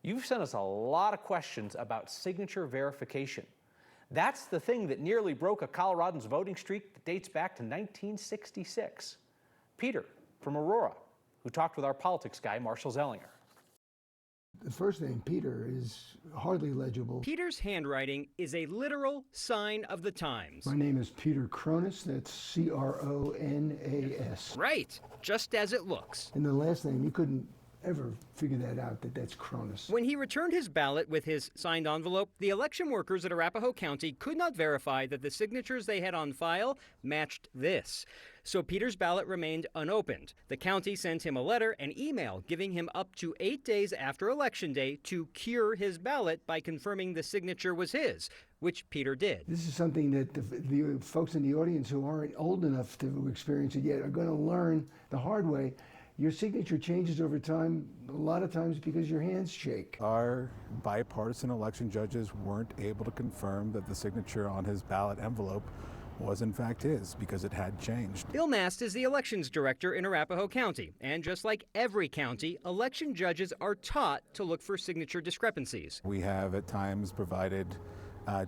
You've sent us a lot of questions about signature verification. That's the thing that nearly broke a Coloradan's voting streak that dates back to 1966. Peter from Aurora, who talked with our politics guy, Marshall Zellinger. The first name, Peter, is hardly legible. Peter's handwriting is a literal sign of the times. My name is Peter Cronas, that's C-R-O-N-A-S. Right, just as it looks. And the last name, you couldn't ever figure that out, that's Cronas. When he returned his ballot with his signed envelope, the election workers at Arapahoe County could not verify that the signatures they had on file matched this. So Peter's ballot remained unopened. The county sent him a letter and email giving him up to 8 days after Election Day to cure his ballot by confirming the signature was his, which Peter did. This is something that the folks in the audience who aren't old enough to experience it yet are going to learn the hard way. Your signature changes over time, a lot of times because your hands shake. Our bipartisan election judges weren't able to confirm that the signature on his ballot envelope was in fact his because it had changed. Bill Mast is the elections director in Arapahoe County, and just like every county, election judges are taught to look for signature discrepancies. We have at times provided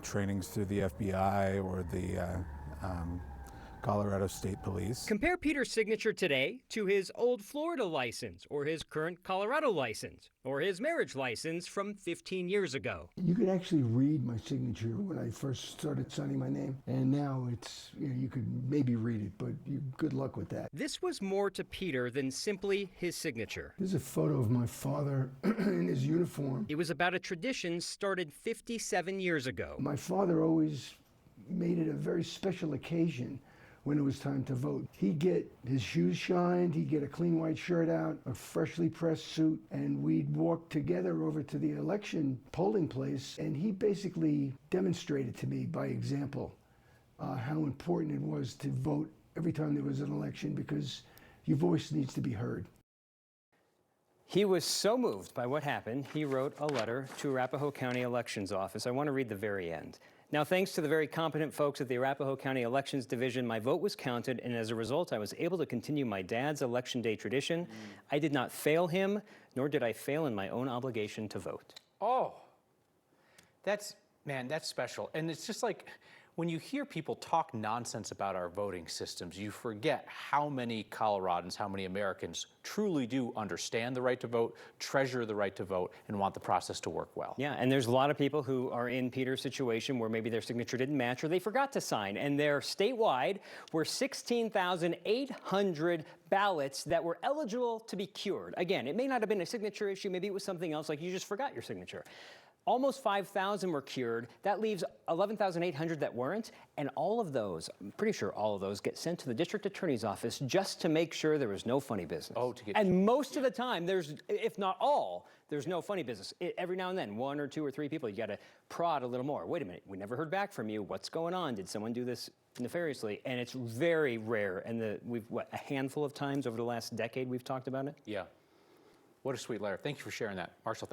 trainings through the FBI or the Colorado State Police. Compare Peter's signature today to his old Florida license, or his current Colorado license, or his marriage license from 15 years ago. You could actually read my signature when I first started signing my name, and now it's, you could maybe read it, but good luck with that. This was more to Peter than simply his signature. This is a photo of my father in his uniform. It was about a tradition started 57 years ago. My father always made it a very special occasion when it was time to vote. He'd get his shoes shined, he'd get a clean white shirt out, a freshly pressed suit, and we'd walk together over to the election polling place, and he basically demonstrated to me by example how important it was to vote every time there was an election, because your voice needs to be heard. He was so moved by what happened, he wrote a letter to Arapahoe County Elections Office. I want to read the very end. Now, thanks to the very competent folks at the Arapahoe County Elections Division, my vote was counted, and as a result, I was able to continue my dad's Election Day tradition. I did not fail him, nor did I fail in my own obligation to vote. Oh, that's special. And it's just like, when you hear people talk nonsense about our voting systems, you forget how many Coloradans, how many Americans truly do understand the right to vote, treasure the right to vote, and want the process to work well. Yeah, and there's a lot of people who are in Peter's situation where maybe their signature didn't match or they forgot to sign, and there statewide were 16,800 ballots that were eligible to be cured. Again, it may not have been a signature issue, maybe it was something else, like you just forgot your signature. Almost 5,000 were cured. That leaves 11,800 that weren't, and all of those, I'm pretty sure all of those, get sent to the district attorney's office just to make sure there was no funny business. Oh, to get. And most of the time, there's, if not all, there's no funny business. Every now and then, 1 or 2 or 3 people, you got to prod a little more. Wait a minute, we never heard back from you. What's going on? Did someone do this nefariously? And it's very rare. And we've, a handful of times over the last decade we've talked about it? Yeah. What a sweet letter. Thank you for sharing that, Marshall.